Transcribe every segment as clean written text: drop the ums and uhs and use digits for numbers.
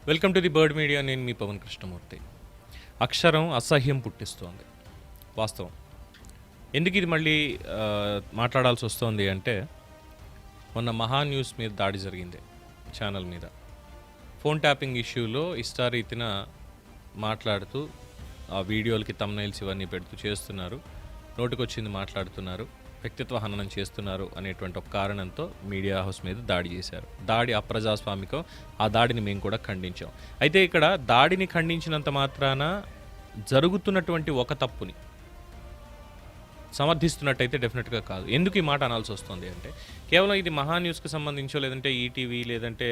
Welcome to the bird media. నేను మీ పవన్ కృష్ణమూర్తి. అక్షరం అసహ్యం పుట్టిస్తోంది, వాస్తవం. ఎందుకు ఇది మళ్ళీ మాట్లాడాల్సి వస్తుంది అంటే, మొన్న మహా న్యూస్ మీద దాడి జరిగింది, ఛానల్ మీద. ఫోన్ ట్యాపింగ్ ఇష్యూలో ఇష్టారీతిన మాట్లాడుతూ ఆ వీడియోలకి తమ్నైల్స్ ఇవన్నీ పెడుతూ చేస్తున్నారు, నోటికొచ్చింది మాట్లాడుతున్నారు, వ్యక్తిత్వ హననం చేస్తున్నారు అనేటువంటి ఒక కారణంతో మీడియా హౌస్ మీద దాడి చేశారు. దాడి అప్రజాస్వామికం. ఆ దాడిని మేము కూడా ఖండించాం. అయితే ఇక్కడ దాడిని ఖండించినంత మాత్రాన జరుగుతున్నటువంటి ఒక తప్పుని సమర్థిస్తున్నట్టయితే డెఫినెట్గా కాదు. ఎందుకు ఈ మాట అనాల్సి వస్తుంది అంటే, కేవలం ఇది మహా న్యూస్కి సంబంధించో, లేదంటే ఈటీవీ, లేదంటే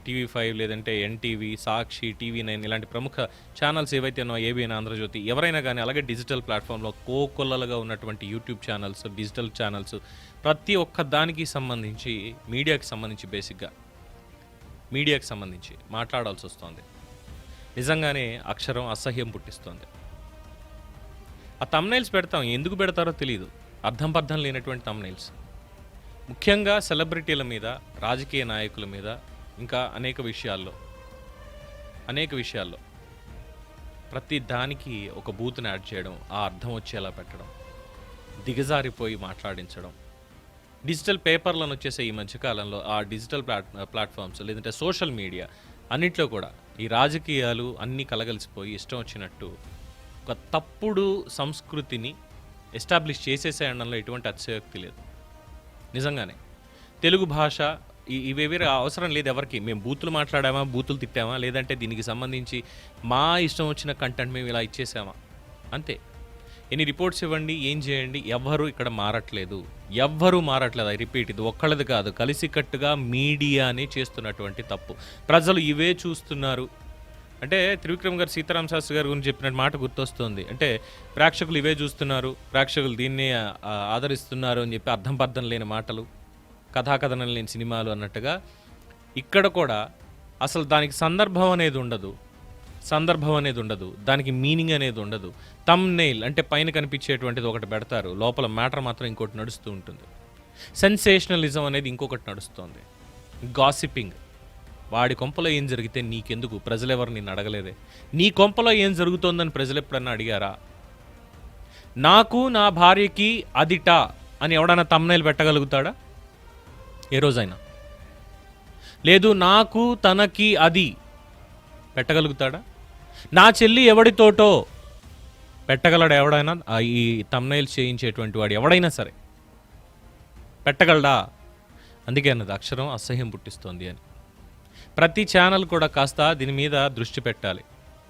టీవీ5, లేదంటే ఎన్టీవీ, సాక్షి, టీవీ9 ఇలాంటి ప్రముఖ ఛానల్స్ ఏవైతే ఉన్నాయో, ఏబిఎన్, ఆంధ్రజ్యోతి, ఎవరైనా కానీ, అలాగే డిజిటల్ ప్లాట్ఫామ్లో కోకొల్లలుగా ఉన్నటువంటి యూట్యూబ్ ఛానల్స్, డిజిటల్ ఛానల్స్, ప్రతి ఒక్క దానికి సంబంధించి, మీడియాకి సంబంధించి, బేసిక్గా మీడియాకి సంబంధించి మాట్లాడాల్సి వస్తుంది. నిజంగానే అక్షరం అసహ్యం పుట్టిస్తుంది. ఆ తమ్నైల్స్ పెడతాం, ఎందుకు పెడతారో తెలియదు, అర్థం పర్థం లేనటువంటి తమ్నైల్స్. ముఖ్యంగా సెలబ్రిటీల మీద, రాజకీయ నాయకుల మీద, ఇంకా అనేక విషయాల్లో ప్రతి దానికి ఒక బూత్ని యాడ్ చేయడం, ఆ అర్థం వచ్చేలా పెట్టడం, దిగజారిపోయి మాట్లాడించడం. డిజిటల్ పేపర్లను వచ్చేసే ఈ మధ్యకాలంలో ఆ డిజిటల్ ప్లాట్ఫామ్స్, లేదంటే సోషల్ మీడియా అన్నిట్లో కూడా ఈ రాజకీయాలు అన్నీ కలగలిసిపోయి ఇష్టం వచ్చినట్టు ఒక తప్పుడు సంస్కృతిని ఎస్టాబ్లిష్ చేసేసేయడంలో ఎటువంటి అతిశయోక్తి లేదు. నిజంగానే తెలుగు భాష ఇవేవి అవసరం లేదు ఎవరికి. మేము బూతులు మాట్లాడామా, బూతులు తిట్టామా, లేదంటే దీనికి సంబంధించి మా ఇష్టం వచ్చిన కంటెంట్ మేము ఇలా ఇచ్చేసామా, అంతే. ఎన్ని రిపోర్ట్స్ ఇవ్వండి, ఏం చేయండి, ఎవ్వరూ ఇక్కడ మారట్లేదు. ఐ రిపీట్, ఇది ఒక్కళ్ళది కాదు, కలిసికట్టుగా మీడియానే చేస్తున్నటువంటి తప్పు. ప్రజలు ఇవే చూస్తున్నారు అంటే, త్రివిక్రమ్ గారు సీతారాం శాస్త్రి గారి గురించి చెప్పినట్టు మాట గుర్తొస్తుంది. అంటే ప్రేక్షకులు ఇవే చూస్తున్నారు, ప్రేక్షకులు దీన్నే ఆదరిస్తున్నారు అని చెప్పి అర్థం పర్థం లేని మాటలు, కథాకథనం లేని సినిమాలు అన్నట్టుగా ఇక్కడ కూడా అసలు దానికి సందర్భం అనేది ఉండదు, దానికి మీనింగ్ అనేది ఉండదు. థంబ్నెయిల్ అంటే పైన కనిపించేటువంటిది ఒకటి పెడతారు, లోపల మ్యాటర్ మాత్రం ఇంకోటి నడుస్తూ ఉంటుంది. సెన్సేషనలిజం అనేది ఇంకొకటి నడుస్తుంది. గాసిపింగ్, వాడి కొంపలో ఏం జరిగితే నీకెందుకు, ప్రజలెవరు నిన్ను అడగలేదే. నీ కొంపలో ఏం జరుగుతోందని ప్రజలు ఎప్పుడన్నా అడిగారా? నాకు నా భార్యకి అదిటా అని ఎవడన్నా థంబ్నెయిల్ పెట్టగలుగుతాడా ఏ రోజైనా? లేదు, నాకు తనకి అది పెట్టగలుగుతాడా? నా చెల్లి ఎవడితోటో పెట్టగలడా ఎవడైనా? ఈ థంబ్నెయిల్స్ చేయించేటువంటి వాడు ఎవడైనా సరే పెట్టగలడా? అందుకే అన్నది అక్షరం అసహ్యం పుట్టిస్తోంది అని. ప్రతి ఛానల్ కూడా కాస్త దీని మీద దృష్టి పెట్టాలి.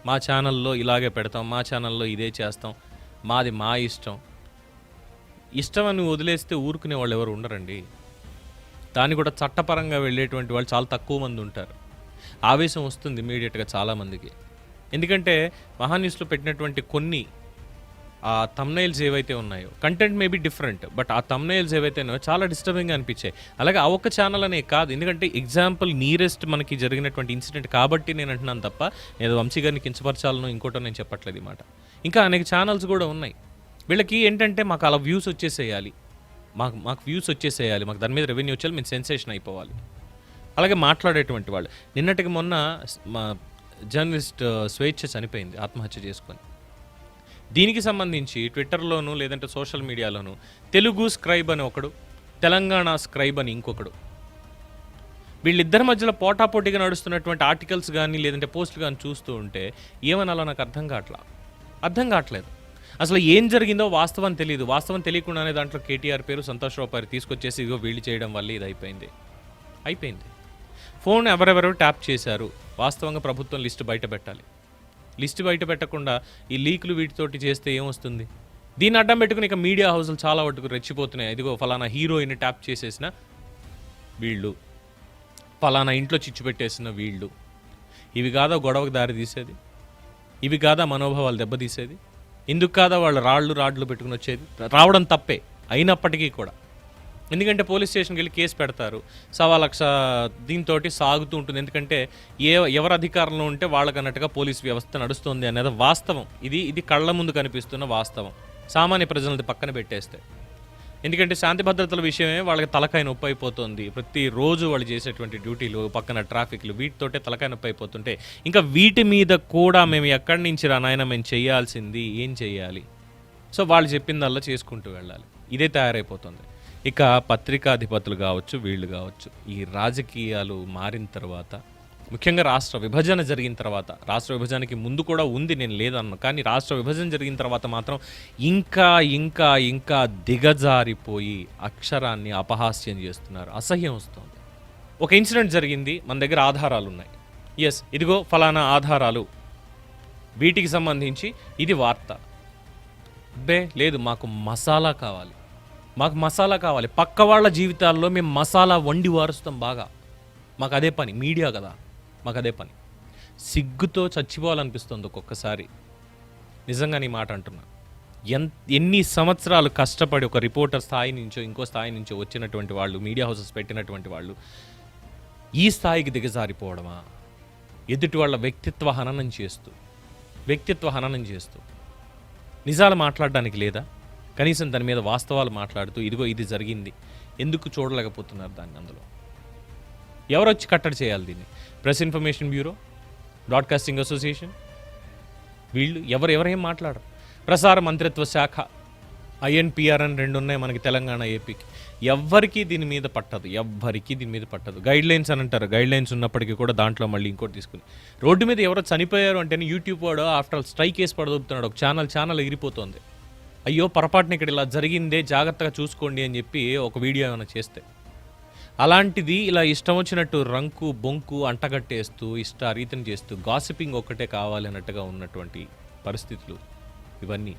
మా ఛానల్లో ఇలాగే పెడతాం, మా ఛానల్లో ఇదే చేస్తాం, మాది మా ఇష్టం అని వదిలేస్తే ఊరుకునే వాళ్ళు ఎవరు ఉండరండి. దాన్ని కూడా చట్టపరంగా వెళ్ళేటువంటి వాళ్ళు చాలా తక్కువ మంది ఉంటారు. ఆవేశం వస్తుంది ఇమీడియట్గా చాలామందికి. ఎందుకంటే మహాన్యూస్లో పెట్టినటువంటి కొన్ని ఆ థంబ్నెయిల్స్ ఏవైతే ఉన్నాయో, కంటెంట్ మేబీ డిఫరెంట్, బట్ ఆ థంబ్నెయిల్స్ ఏవైతే ఉన్నాయో చాలా డిస్టర్బింగ్గా అనిపించాయి. అలాగే ఆ ఒక్క ఛానల్ అనే కాదు, ఎందుకంటే ఎగ్జాంపుల్ నియరెస్ట్ మనకి జరిగినటువంటి ఇన్సిడెంట్ కాబట్టి నేను అంటున్నాను తప్ప, నేను వంశీ గారిని కించపరచాలను ఇంకోటో నేను చెప్పట్లేదు ఈ మాట. ఇంకా అనేక ఛానల్స్ కూడా ఉన్నాయి. వీళ్ళకి ఏంటంటే మాకు అలా వ్యూస్ వచ్చేసేయాలి, మాకు వ్యూస్ వచ్చేసేయాలి, మాకు దాని మీద రెవెన్యూ వచ్చేయాలి, మేము సెన్సేషన్ అయిపోవాలి. అలాగే మాట్లాడేటువంటి వాళ్ళు. నిన్నటికి మొన్న మా జర్నలిస్ట్ స్వేచ్ఛ చనిపోయింది ఆత్మహత్య చేసుకొని. దీనికి సంబంధించి ట్విట్టర్లోను, లేదంటే సోషల్ మీడియాలోను తెలుగు స్క్రైబ్ అని ఒకడు, తెలంగాణ స్క్రైబ్ అని ఇంకొకడు, వీళ్ళిద్దరి మధ్యలో పోటాపోటీగా నడుస్తున్నటువంటి ఆర్టికల్స్ కానీ, లేదంటే పోస్టులు కానీ చూస్తూ ఉంటే ఏమనాలో నాకు అర్థం కావట్లేదు. అసలు ఏం జరిగిందో వాస్తవం తెలియదు. వాస్తవం తెలియకుండానే దాంట్లో కేటీఆర్ పేరు, సంతోషరావు పేరు తీసుకొచ్చేసి ఇగో వీళ్ళు చేయడం వల్ల ఇది అయిపోయింది. ఫోన్ ఎవరెవరు ట్యాప్ చేశారు, వాస్తవంగా ప్రభుత్వం లిస్ట్ బయట పెట్టాలి. లిస్ట్ బయట పెట్టకుండా ఈ లీకులు వీటితోటి చేస్తే ఏమొస్తుంది? దీన్ని అడ్డం పెట్టుకుని ఇక మీడియా హౌస్లు చాలా వరకు రెచ్చిపోతున్నాయి. ఇదిగో ఫలానా హీరోయిన్ ట్యాప్ చేసేసిన వీళ్ళు, ఫలానా ఇంట్లో చిచ్చు పెట్టేసిన వీళ్ళు, ఇవి కాదా గొడవకు దారి తీసేది? ఇవి కాదా మనోభావాలు దెబ్బతీసేది? ఇందుకు కాదా వాళ్ళు రాడ్లు పెట్టుకుని వచ్చేది? రావడం తప్పే అయినప్పటికీ కూడా, ఎందుకంటే పోలీస్ స్టేషన్కి వెళ్ళి కేసు పెడతారు, 1,00,000 దీంతో సాగుతూ ఉంటుంది. ఎందుకంటే ఎవరు అధికారంలో ఉంటే వాళ్ళకన్నట్టుగా పోలీస్ వ్యవస్థ నడుస్తుంది అనేది వాస్తవం. ఇది కళ్ళ ముందు కనిపిస్తున్న వాస్తవం. సామాన్య ప్రజలది పక్కన పెట్టేస్తే ఎందుకంటే శాంతి భద్రతల విషయమే వాళ్ళకి తలకాయ నొప్పి అయిపోతుంది. ప్రతిరోజు వాళ్ళు చేసేటువంటి డ్యూటీలు, పక్కన ట్రాఫిక్లు, వీటితోటే తలకాయ నొప్పి అయిపోతుంటే ఇంకా వీటి మీద కూడా మేము ఎక్కడి నుంచి రా నాయన మేము చేయాల్సింది ఏం చేయాలి? సో వాళ్ళు చెప్పిందల్లా చేసుకుంటూ వెళ్ళాలి. ఇదే తయారైపోతుంది. ఇక పత్రికాధిపతులు కావచ్చు, వీళ్ళు కావచ్చు, ఈ రాజకీయాలు మారిన తర్వాత, ముఖ్యంగా రాష్ట్ర విభజన జరిగిన తర్వాత, రాష్ట్ర విభజనకి ముందు కూడా ఉంది, నేను లేదన్నా, కానీ రాష్ట్ర విభజన జరిగిన తర్వాత మాత్రం ఇంకా ఇంకా ఇంకా దిగజారిపోయి అక్షరాన్ని అపహాస్యం చేస్తున్నారు. అసహ్యం వస్తుంది. ఒక ఇన్సిడెంట్ జరిగింది, మన దగ్గర ఆధారాలు ఉన్నాయి. ఎస్, ఇదిగో ఫలానా ఆధారాలు, వీటికి సంబంధించి ఇది వార్త. లేదు, మాకు మసాలా కావాలి, మాకు మసాలా కావాలి. పక్క వాళ్ళ జీవితాల్లో మేము మసాలా వండి వారుస్తాం బాగా. మాకు అదే పని, మీడియా కదా, మాకు అదే పని. సిగ్గుతో చచ్చిపోవాలనిపిస్తుంది ఒక్కొక్కసారి. నిజంగా నీ మాట అంటున్నా. ఎన్ని సంవత్సరాలు కష్టపడి ఒక రిపోర్టర్ స్థాయి నుంచో ఇంకో స్థాయి నుంచో వచ్చినటువంటి వాళ్ళు, మీడియా హౌసెస్ పెట్టినటువంటి వాళ్ళు ఈ స్థాయికి దిగజారిపోవడమా? ఎదుటి వాళ్ళ వ్యక్తిత్వ హననం చేస్తూ నిజాలు మాట్లాడడానికి లేదా? కనీసం దాని మీద వాస్తవాలు మాట్లాడుతూ ఇదిగో ఇది జరిగింది, ఎందుకు చూడలేకపోతున్నారు దాన్ని? అందులో ఎవరొచ్చి కట్టడి చేయాలి దీన్ని? Press information bureau, broadcasting association, వీళ్ళు ఎవరేం మాట్లాడరు. ప్రసార మంత్రిత్వ శాఖ, INPR అని 2 ఉన్నాయి మనకి తెలంగాణ, ఏపీకి. ఎవ్వరికీ దీని మీద పట్టదు. గైడ్ లైన్స్ అని అంటారు. గైడ్ లైన్స్ ఉన్నప్పటికీ కూడా దాంట్లో మళ్ళీ ఇంకోటి తీసుకుని రోడ్డు మీద ఎవరో చనిపోయారు అంటేనే యూట్యూబ్ వాడు ఆఫ్టర్ ఆల్ స్ట్రైక్ వేసి పడదొప్పుతున్నాడు. ఒక ఛానల్ ఎగిరిపోతుంది. అయ్యో పొరపాటున ఇక్కడ ఇలా జరిగిందే, జాగ్రత్తగా చూసుకోండి అని చెప్పి ఒక వీడియో ఏమైనా చేస్తే, అలాంటిది ఇలా ఇష్టం వచ్చినట్టు రంకు బొంకు అంటగట్టేస్తూ ఇష్టారీతం చేస్తూ గాసిపింగ్ ఒక్కటే కావాలి అన్నట్టుగా ఉన్నటువంటి పరిస్థితులు ఇవన్నీ.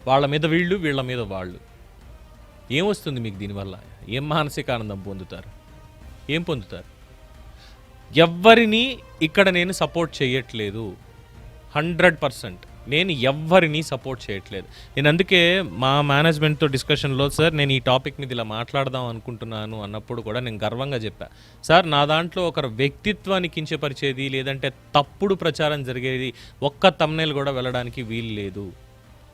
వాళ్ళ మీద వీళ్ళు, వీళ్ళ మీద వాళ్ళు. ఏమొస్తుంది మీకు దీనివల్ల? ఏం మానసిక ఆనందం పొందుతారు? ఏం పొందుతారు? ఎవ్వరినీ ఇక్కడ నేను సపోర్ట్ చేయట్లేదు, 100%. నేను ఎవ్వరినీ సపోర్ట్ చేయట్లేదు. నేను అందుకే మా మేనేజ్మెంట్తో డిస్కషన్లో, సార్ నేను ఈ టాపిక్ మీద ఇలా మాట్లాడదాం అనుకుంటున్నాను అన్నప్పుడు కూడా నేను గర్వంగా చెప్పా, సార్ నా దాంట్లో ఒకరు వ్యక్తిత్వాన్ని కించపరిచేది లేదంటే తప్పుడు ప్రచారం జరిగేది ఒక్క తమ్నైల్ కూడా వెళ్ళడానికి వీలు లేదు,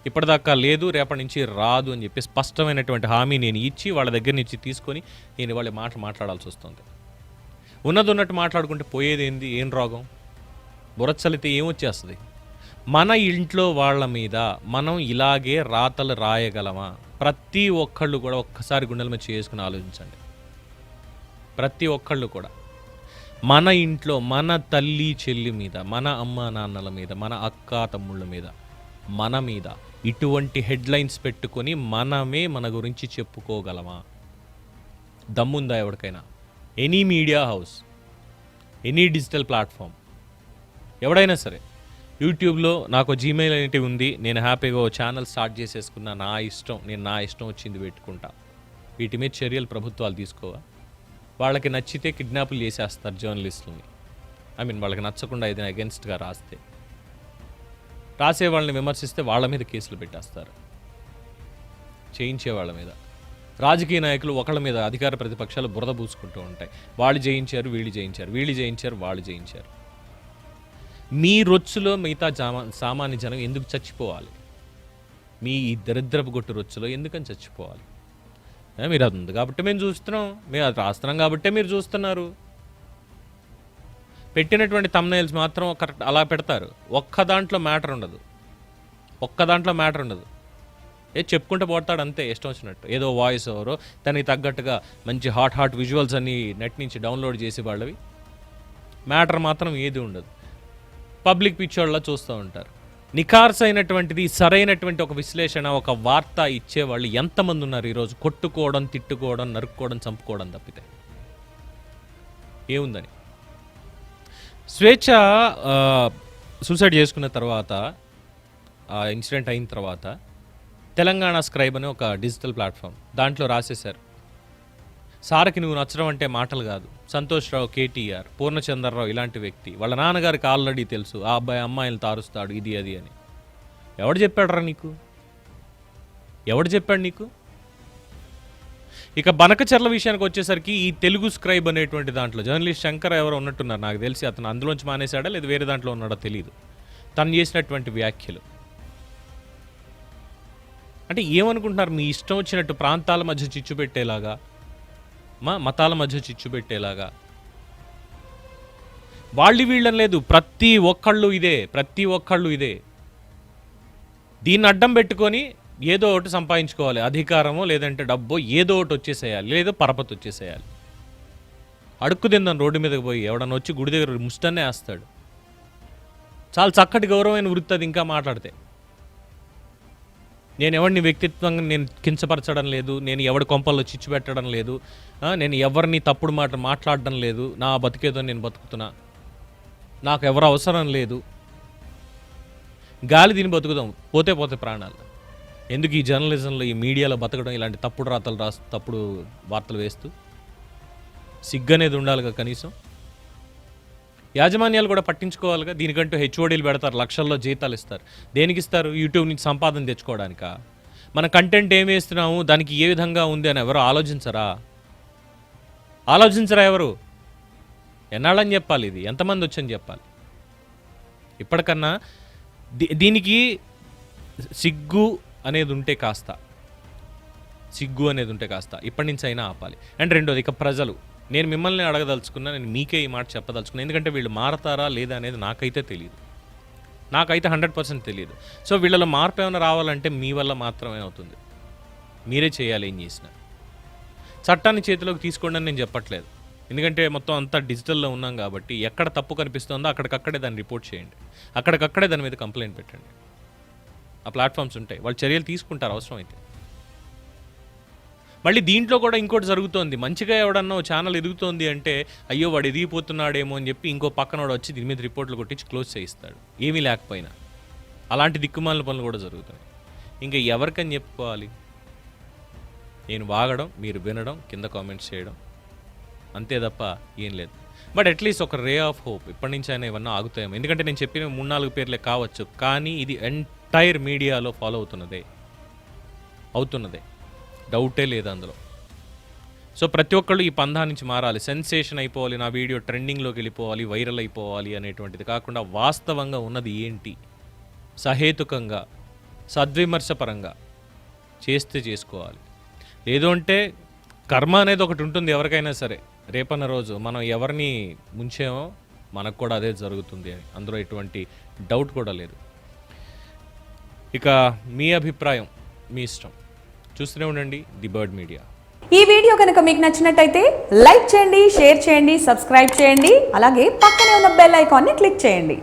ఇప్పటిదాకా లేదు, రేపటి నుంచి రాదు అని చెప్పి స్పష్టమైనటువంటి హామీ నేను ఇచ్చి వాళ్ళ దగ్గర నుంచి తీసుకొని నేను వాళ్ళ మాట్లాడాల్సి వస్తుంది. ఉన్నట్టు మాట్లాడుకుంటే పోయేది ఏంది? ఏం రోగం? బురచ్చలితే ఏమొచ్చేస్తుంది? మన ఇంట్లో వాళ్ళ మీద మనం ఇలాగే రాతలు రాయగలమా? ప్రతి ఒక్కళ్ళు కూడా ఒక్కసారి గుండెల మీద చేసుకుని ఆలోచించండి. ప్రతి ఒక్కళ్ళు కూడా మన ఇంట్లో మన తల్లి చెల్లి మీద, మన అమ్మ నాన్నల మీద, మన అక్క తమ్ముళ్ళ మీద, మన మీద ఇటువంటి హెడ్లైన్స్ పెట్టుకొని మనమే మన గురించి చెప్పుకోగలమా? దమ్ముందా ఎవరికైనా? Any media house, any digital platform, ఎవడైనా సరే, యూట్యూబ్లో నాకు జీమెయిల్ అనేటివి ఉంది, నేను హ్యాపీగా ఓ ఛానల్ స్టార్ట్ చేసేసుకున్నా, నేను నా ఇష్టం వచ్చింది పెట్టుకుంటా. వీటి మీద చర్యలు ప్రభుత్వాలు తీసుకోవా? వాళ్ళకి నచ్చితే కిడ్నాపులు చేసేస్తారు జర్నలిస్టులని. వాళ్ళకి నచ్చకుండా ఏదైనా అగెన్స్ట్గా రాసే వాళ్ళని విమర్శిస్తే వాళ్ళ మీద కేసులు పెట్టేస్తారు. చేయించే వాళ్ళ మీద, రాజకీయ నాయకులు ఒకళ్ళ మీద అధికార ప్రతిపక్షాలు బురద పూసుకుంటూ ఉంటాయి. వాళ్ళు జయించారు, వీళ్ళు జయించారు, వాళ్ళు జయించారు. మీ రొచ్చులో మిగతా సామాన్య జనం ఎందుకు చచ్చిపోవాలి? మీ ఈ దరిద్రపు గొట్టు రొచ్చులో ఎందుకని చచ్చిపోవాలి? మీరు అది ఉంది కాబట్టి మేము చూస్తున్నాం, మేము అది రాస్తున్నాం కాబట్టి మీరు చూస్తున్నారు. పెట్టినటువంటి థంబ్నెయిల్స్ మాత్రం కరెక్ట్ అలా పెడతారు. ఒక్క దాంట్లో మ్యాటర్ ఉండదు. చెప్పుకుంటూ పోతాడు అంతే, ఇష్టం వచ్చినట్టు. ఏదో వాయిస్ ఓవరో దానికి తగ్గట్టుగా మంచి హాట్ విజువల్స్ అన్ని నెట్ నుంచి డౌన్లోడ్ చేసి వాళ్ళవి, మ్యాటర్ మాత్రం ఏది ఉండదు. పబ్లిక్ పిచ్చోళ్ళ చూస్తూ ఉంటారు. నిఖార్స్ అయినటువంటిది, సరైనటువంటి ఒక విశ్లేషణ, ఒక వార్త ఇచ్చేవాళ్ళు ఎంతమంది ఉన్నారు ఈరోజు? కొట్టుకోవడం, తిట్టుకోవడం, నరుక్కోవడం, చంపుకోవడం తప్పితే ఏముందని? స్వేచ్ఛ సూసైడ్ చేసుకున్న తర్వాత, ఆ ఇన్సిడెంట్ అయిన తర్వాత, తెలంగాణ స్క్రైబ్ అనే ఒక డిజిటల్ ప్లాట్ఫామ్, దాంట్లో రాసేశారు, సార్కి నువ్వు నచ్చడం అంటే మాటలు కాదు. సంతోష్ రావు, KTR, పూర్ణచంద్రరావు ఇలాంటి వ్యక్తి, వాళ్ళ నాన్నగారికి ఆల్రెడీ తెలుసు ఆ అబ్బాయి అమ్మాయిలు తారుస్తాడు, ఇది అది అని. ఎవడు చెప్పాడు నీకు? ఇక బనకచర్ల విషయానికి వచ్చేసరికి, ఈ తెలుగు స్క్రైబ్ అనేటువంటి దాంట్లో జర్నలిస్ట్ శంకర్ ఎవరో ఉన్నట్టున్నారు, నాకు తెలిసి అతను అందులోంచి మానేశాడా లేదా వేరే దాంట్లో ఉన్నాడో తెలియదు. తను చేసినటువంటి వ్యాఖ్యలు అంటే ఏమనుకుంటున్నారు? మీ ఇష్టం వచ్చినట్టు ప్రాంతాల మధ్య చిచ్చు పెట్టేలాగా, మతాల మధ్య చిచ్చు పెట్టేలాగా. వాళ్ళు వీళ్ళని లేదు, ప్రతి ఒక్కళ్ళు ఇదే. దీన్ని అడ్డం పెట్టుకొని ఏదో ఒకటి సంపాదించుకోవాలి, అధికారమో లేదంటే డబ్బో ఏదో ఒకటి వచ్చేసేయాలి, లేదో పరపతి వచ్చేసేయాలి. అడుక్కు తిందాం రోడ్డు మీదకి పోయి, ఎవడన్నా వచ్చి గుడి దగ్గర ముష్టన్నే వేస్తాడు. చాలా చక్కటి గౌరవమైన వృత్తి అది. ఇంకా మాట్లాడితే నేను ఎవరిని వ్యక్తిత్వంగా నేను కించపరచడం లేదు, నేను ఎవడి కొంపల్లో చిచ్చు పెట్టడం లేదు, నేను ఎవరిని తప్పుడు మాట్లాడడం లేదు, నా బతికేదో నేను బతుకుతున్నా, నాకు ఎవరు అవసరం లేదు, గాలి తిని బతుకుదాం, పోతే ప్రాణాలు. ఎందుకు ఈ జర్నలిజంలో ఈ మీడియాలో బతకడం, ఇలాంటి తప్పుడు రాతలు తప్పుడు వార్తలు వేస్తూ? సిగ్గు అనేది ఉండాలిగా కనీసం. యాజమాన్యాలు కూడా పట్టించుకోవాలిగా. దీనికంటూ హెచ్ఓడీలు పెడతారు, లక్షల్లో జీతాలు ఇస్తారు. దేనికి ఇస్తారు? యూట్యూబ్ నుంచి సంపాదన తెచ్చుకోవడానికా? మన కంటెంట్ ఏం వేస్తున్నాము, దానికి ఏ విధంగా ఉంది అని ఎవరు ఆలోచించరా ఎవరు? ఎన్నాళ్ళని చెప్పాలి? ఇది ఎంతమంది వచ్చని చెప్పాలి? ఇప్పటికన్నా దీనికి సిగ్గు అనేది ఉంటే కాస్త ఇప్పటి నుంచి అయినా ఆపాలి. అండ్ రెండోది, ఇక ప్రజలు, నేను మిమ్మల్ని అడగదలుచుకున్నా, నేను మీకే ఈ మాట చెప్పదలుచుకున్నా. ఎందుకంటే వీళ్ళు మారతారా లేదా అనేది నాకైతే 100% తెలియదు. సో వీళ్ళలో మార్పు ఏమైనా రావాలంటే మీ వల్ల మాత్రమే అవుతుంది. మీరే చేయాలి ఏం చేసినా. చట్టాన్ని చేతిలోకి తీసుకోండి అని నేను చెప్పట్లేదు, ఎందుకంటే మొత్తం అంతా డిజిటల్లో ఉన్నాం కాబట్టి ఎక్కడ తప్పు కనిపిస్తుందో అక్కడికక్కడే దాన్ని రిపోర్ట్ చేయండి, అక్కడికక్కడే దాని మీద కంప్లైంట్ పెట్టండి. ఆ ప్లాట్ఫామ్స్ ఉంటాయి, వాళ్ళు చర్యలు తీసుకుంటారు అవసరం అయితే. మళ్ళీ దీంట్లో కూడా ఇంకోటి జరుగుతోంది. మంచిగా ఎవడన్నా ఛానల్ ఎదుగుతోంది అంటే అయ్యో వాడు ఎదిగిపోతున్నాడేమో అని చెప్పి ఇంకో పక్కనోడు వచ్చి దీని మీద రిపోర్ట్లు కొట్టించి క్లోజ్ చేయిస్తాడు, ఏమీ లేకపోయినా. అలాంటి దిక్కుమాలిన పనులు కూడా జరుగుతాయి. ఇంకా ఎవరికని చెప్పుకోవాలి? నేను వాగడం, మీరు వినడం, కింద కామెంట్స్ చేయడం, అంతే తప్ప ఏం లేదు. బట్ అట్లీస్ట్ ఒక రే ఆఫ్ హోప్ ఇప్పటి నుంచి అయినా ఇవన్నీ ఆగుతాయేమో. ఎందుకంటే నేను చెప్పిన 3-4 పేర్లే కావచ్చు, కానీ ఇది ఎంటైర్ మీడియాలో ఫాలో అవుతున్నదే, డౌటే లేదు అందులో. సో ప్రతి ఒక్కళ్ళు ఈ పందా నుంచి మారాలి. సెన్సేషన్ అయిపోవాలి, నా వీడియో ట్రెండింగ్లోకి వెళ్ళిపోవాలి, వైరల్ అయిపోవాలి అనేటువంటిది కాకుండా వాస్తవంగా ఉన్నది ఏంటి, సహేతుకంగా సద్విమర్శపరంగా చేస్తే చేసుకోవాలి. లేదు అంటే కర్మ అనేది ఒకటి ఉంటుంది ఎవరికైనా సరే. రేపన్న రోజు మనం ఎవరిని ముంచేమో మనకు కూడా అదే జరుగుతుంది అని అందులో ఎటువంటి డౌట్ కూడా లేదు. ఇక మీ అభిప్రాయం మీ ఇష్టం. చూస్తూనే ఉండండి ది బర్డ్ మీడియా. ఈ వీడియో కనుక మీకు నచ్చినట్టయితే లైక్ చేయండి, షేర్ చేయండి, సబ్స్క్రైబ్ చేయండి. అలాగే పక్కనే ఉన్న బెల్ ఐకాన్ని క్లిక్ చేయండి.